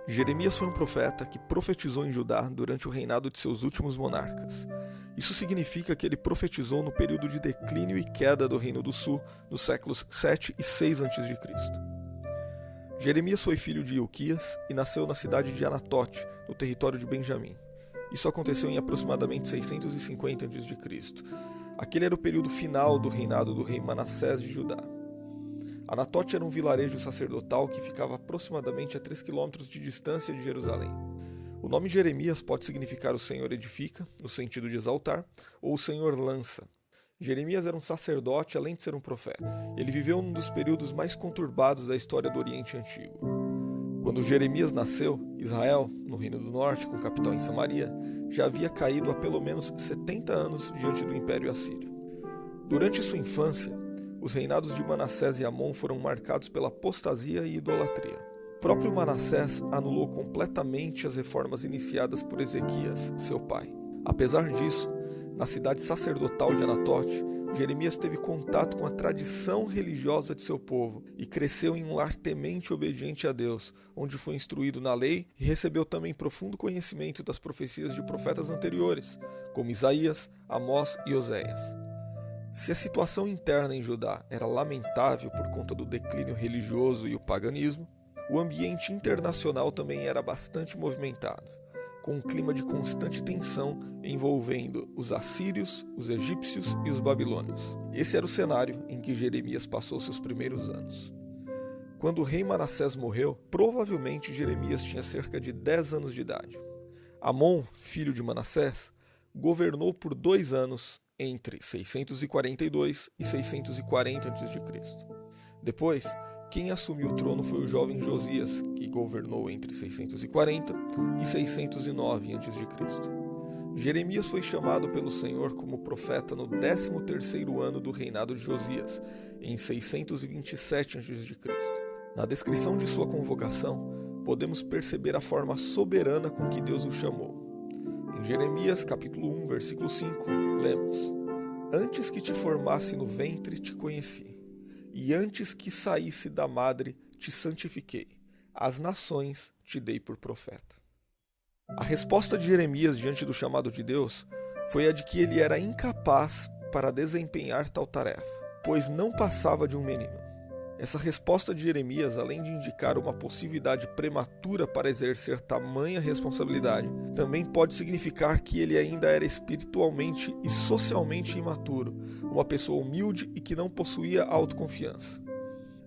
Jeremias foi um profeta que profetizou em Judá durante o reinado de seus últimos monarcas. Isso significa que ele profetizou no período de declínio e queda do Reino do Sul, nos séculos 7 e 6 a.C. Jeremias foi filho de Ilquias e nasceu na cidade de Anatote, no território de Benjamim. Isso aconteceu em aproximadamente 650 a.C. Aquele era o período final do reinado do rei Manassés de Judá. Anatote era um vilarejo sacerdotal que ficava aproximadamente a 3 quilômetros de distância de Jerusalém. O nome Jeremias pode significar o Senhor edifica, no sentido de exaltar, ou o Senhor lança. Jeremias era um sacerdote, além de ser um profeta. Ele viveu num dos períodos mais conturbados da história do Oriente Antigo. Quando Jeremias nasceu, Israel, no Reino do Norte, com capital em Samaria, já havia caído há pelo menos 70 anos diante do Império Assírio. Durante sua infância, os reinados de Manassés e Amon foram marcados pela apostasia e idolatria. O próprio Manassés anulou completamente as reformas iniciadas por Ezequias, seu pai. Apesar disso, na cidade sacerdotal de Anatote, Jeremias teve contato com a tradição religiosa de seu povo e cresceu em um lar temente e obediente a Deus, onde foi instruído na lei e recebeu também profundo conhecimento das profecias de profetas anteriores, como Isaías, Amós e Oséias. Se a situação interna em Judá era lamentável por conta do declínio religioso e o paganismo, o ambiente internacional também era bastante movimentado, com um clima de constante tensão envolvendo os assírios, os egípcios e os babilônios. Esse era o cenário em que Jeremias passou seus primeiros anos. Quando o rei Manassés morreu, provavelmente Jeremias tinha cerca de 10 anos de idade. Amon, filho de Manassés, governou por 2 anos entre 642 e 640 a.C. Depois, quem assumiu o trono foi o jovem Josias, que governou entre 640 e 609 a.C. Jeremias foi chamado pelo Senhor como profeta no 13º ano do reinado de Josias, em 627 a.C. Na descrição de sua convocação, podemos perceber a forma soberana com que Deus o chamou. Em Jeremias capítulo 1, versículo 5, lemos: Antes que te formasse no ventre te conheci, e antes que saísse da madre te santifiquei. Às nações te dei por profeta. A resposta de Jeremias diante do chamado de Deus foi a de que ele era incapaz para desempenhar tal tarefa, pois não passava de um menino. Essa resposta de Jeremias, além de indicar uma possível idade prematura para exercer tamanha responsabilidade, também pode significar que ele ainda era espiritualmente e socialmente imaturo, uma pessoa humilde e que não possuía autoconfiança.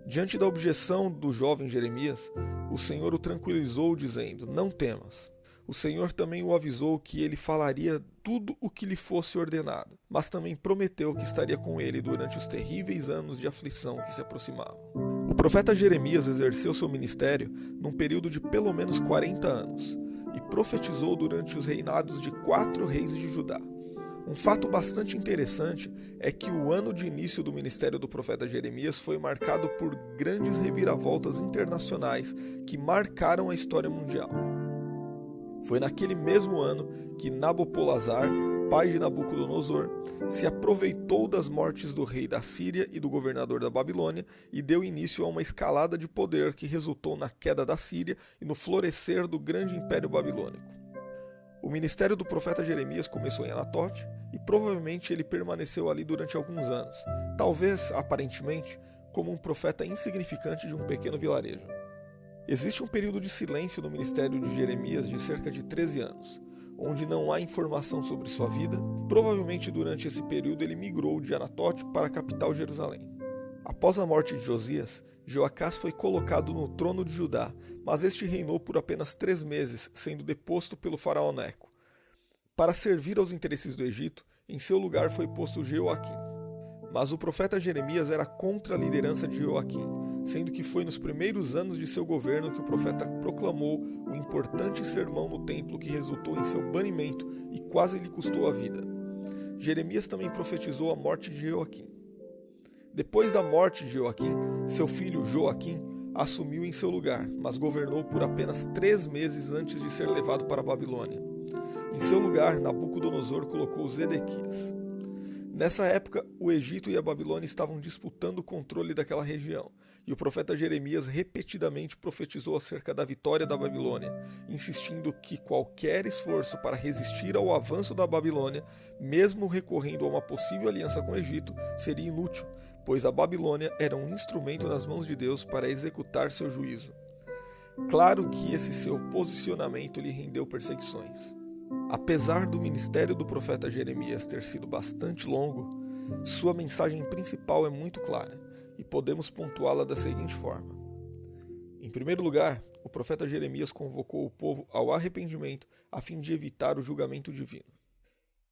Diante da objeção do jovem Jeremias, o Senhor o tranquilizou dizendo: Não temas. O Senhor também o avisou que ele falaria tudo o que lhe fosse ordenado, mas também prometeu que estaria com ele durante os terríveis anos de aflição que se aproximavam. O profeta Jeremias exerceu seu ministério num período de pelo menos 40 anos e profetizou durante os reinados de 4 reis de Judá. Um fato bastante interessante é que o ano de início do ministério do profeta Jeremias foi marcado por grandes reviravoltas internacionais que marcaram a história mundial. Foi naquele mesmo ano que Nabopolassar, pai de Nabucodonosor, se aproveitou das mortes do rei da Síria e do governador da Babilônia e deu início a uma escalada de poder que resultou na queda da Síria e no florescer do grande império babilônico. O ministério do profeta Jeremias começou em Anatote e provavelmente ele permaneceu ali durante alguns anos, talvez, aparentemente, como um profeta insignificante de um pequeno vilarejo. Existe um período de silêncio no ministério de Jeremias de cerca de 13 anos, onde não há informação sobre sua vida. Provavelmente durante esse período ele migrou de Anatote para a capital Jerusalém. Após a morte de Josias, Joacás foi colocado no trono de Judá, mas este reinou por apenas 3 meses, sendo deposto pelo faraó Neco. Para servir aos interesses do Egito, em seu lugar foi posto Jeoaquim. Mas o profeta Jeremias era contra a liderança de Joaquim, sendo que foi nos primeiros anos de seu governo que o profeta proclamou o importante sermão no templo que resultou em seu banimento e quase lhe custou a vida. Jeremias também profetizou a morte de Joaquim. Depois da morte de Joaquim, seu filho Joaquim assumiu em seu lugar, mas governou por apenas 3 meses antes de ser levado para a Babilônia. Em seu lugar, Nabucodonosor colocou Zedequias. Nessa época, o Egito e a Babilônia estavam disputando o controle daquela região, e o profeta Jeremias repetidamente profetizou acerca da vitória da Babilônia, insistindo que qualquer esforço para resistir ao avanço da Babilônia, mesmo recorrendo a uma possível aliança com o Egito, seria inútil, pois a Babilônia era um instrumento nas mãos de Deus para executar seu juízo. Claro que esse seu posicionamento lhe rendeu perseguições. Apesar do ministério do profeta Jeremias ter sido bastante longo, sua mensagem principal é muito clara, e podemos pontuá-la da seguinte forma. Em primeiro lugar, o profeta Jeremias convocou o povo ao arrependimento a fim de evitar o julgamento divino.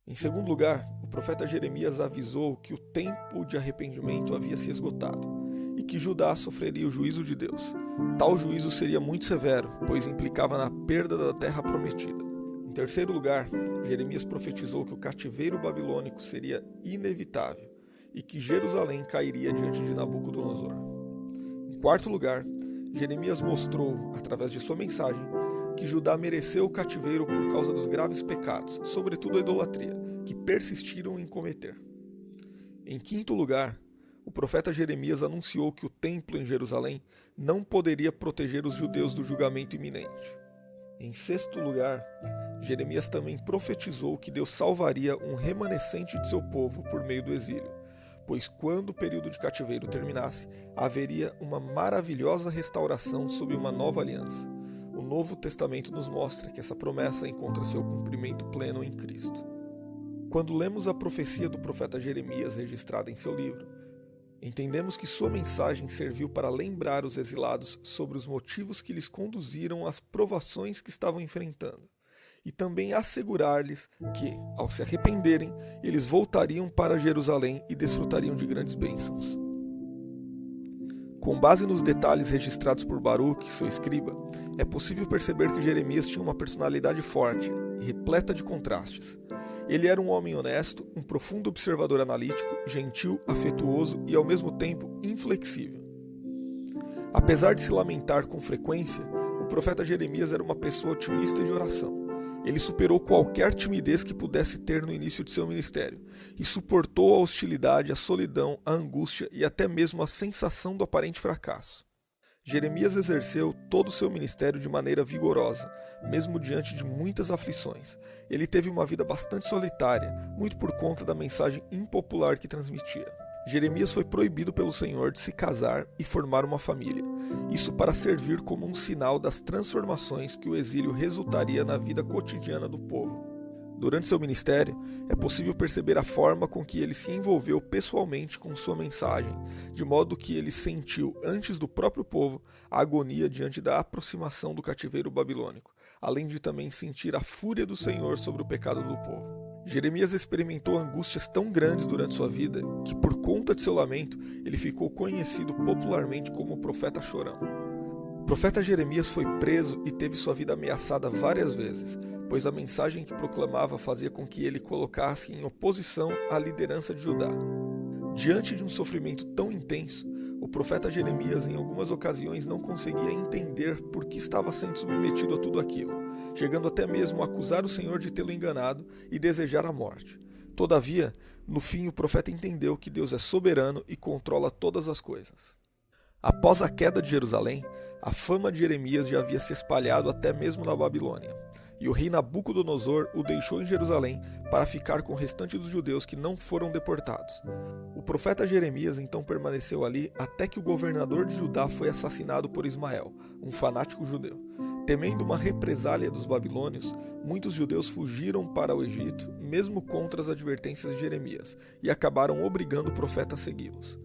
Em segundo lugar, o profeta Jeremias avisou que o tempo de arrependimento havia se esgotado e que Judá sofreria o juízo de Deus. Tal juízo seria muito severo, pois implicava na perda da terra prometida. Em terceiro lugar, Jeremias profetizou que o cativeiro babilônico seria inevitável e que Jerusalém cairia diante de Nabucodonosor. Em quarto lugar, Jeremias mostrou, através de sua mensagem, que Judá mereceu o cativeiro por causa dos graves pecados, sobretudo a idolatria, que persistiram em cometer. Em quinto lugar, o profeta Jeremias anunciou que o templo em Jerusalém não poderia proteger os judeus do julgamento iminente. Em sexto lugar, Jeremias também profetizou que Deus salvaria um remanescente de seu povo por meio do exílio, pois quando o período de cativeiro terminasse, haveria uma maravilhosa restauração sob uma nova aliança. O Novo Testamento nos mostra que essa promessa encontra seu cumprimento pleno em Cristo. Quando lemos a profecia do profeta Jeremias registrada em seu livro, entendemos que sua mensagem serviu para lembrar os exilados sobre os motivos que lhes conduziram às provações que estavam enfrentando, e também assegurar-lhes que, ao se arrependerem, eles voltariam para Jerusalém e desfrutariam de grandes bênçãos. Com base nos detalhes registrados por Baruque, seu escriba, é possível perceber que Jeremias tinha uma personalidade forte e repleta de contrastes. Ele era um homem honesto, um profundo observador analítico, gentil, afetuoso e, ao mesmo tempo, inflexível. Apesar de se lamentar com frequência, o profeta Jeremias era uma pessoa otimista de oração. Ele superou qualquer timidez que pudesse ter no início de seu ministério e suportou a hostilidade, a solidão, a angústia e até mesmo a sensação do aparente fracasso. Jeremias exerceu todo o seu ministério de maneira vigorosa, mesmo diante de muitas aflições. Ele teve uma vida bastante solitária, muito por conta da mensagem impopular que transmitia. Jeremias foi proibido pelo Senhor de se casar e formar uma família, isso para servir como um sinal das transformações que o exílio resultaria na vida cotidiana do povo. Durante seu ministério, é possível perceber a forma com que ele se envolveu pessoalmente com sua mensagem, de modo que ele sentiu, antes do próprio povo, a agonia diante da aproximação do cativeiro babilônico, além de também sentir a fúria do Senhor sobre o pecado do povo. Jeremias experimentou angústias tão grandes durante sua vida que, por conta de seu lamento, ele ficou conhecido popularmente como o profeta chorão. O profeta Jeremias foi preso e teve sua vida ameaçada várias vezes, pois a mensagem que proclamava fazia com que ele colocasse em oposição à liderança de Judá. Diante de um sofrimento tão intenso, o profeta Jeremias em algumas ocasiões não conseguia entender por que estava sendo submetido a tudo aquilo, chegando até mesmo a acusar o Senhor de tê-lo enganado e desejar a morte. Todavia, no fim o profeta entendeu que Deus é soberano e controla todas as coisas. Após a queda de Jerusalém, a fama de Jeremias já havia se espalhado até mesmo na Babilônia, e o rei Nabucodonosor o deixou em Jerusalém para ficar com o restante dos judeus que não foram deportados. O profeta Jeremias então permaneceu ali até que o governador de Judá foi assassinado por Ismael, um fanático judeu. Temendo uma represália dos babilônios, muitos judeus fugiram para o Egito, mesmo contra as advertências de Jeremias, e acabaram obrigando o profeta a segui-los.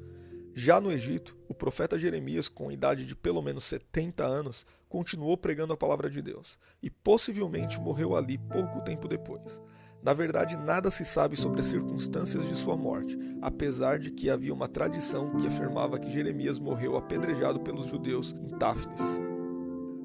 Já no Egito, o profeta Jeremias, com idade de pelo menos 70 anos, continuou pregando a palavra de Deus, e possivelmente morreu ali pouco tempo depois. Na verdade, nada se sabe sobre as circunstâncias de sua morte, apesar de que havia uma tradição que afirmava que Jeremias morreu apedrejado pelos judeus em Táfnis.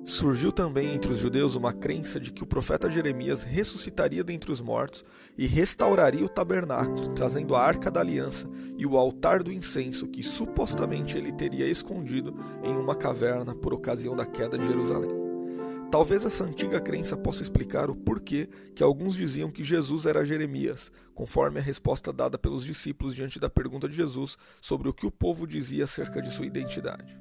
Surgiu também entre os judeus uma crença de que o profeta Jeremias ressuscitaria dentre os mortos e restauraria o tabernáculo, trazendo a Arca da Aliança e o altar do incenso que supostamente ele teria escondido em uma caverna por ocasião da queda de Jerusalém. Talvez essa antiga crença possa explicar o porquê que alguns diziam que Jesus era Jeremias, conforme a resposta dada pelos discípulos diante da pergunta de Jesus sobre o que o povo dizia acerca de sua identidade.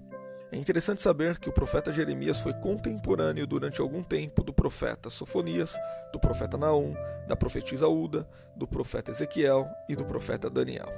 É interessante saber que o profeta Jeremias foi contemporâneo durante algum tempo do profeta Sofonias, do profeta Naum, da profetisa Uda, do profeta Ezequiel e do profeta Daniel.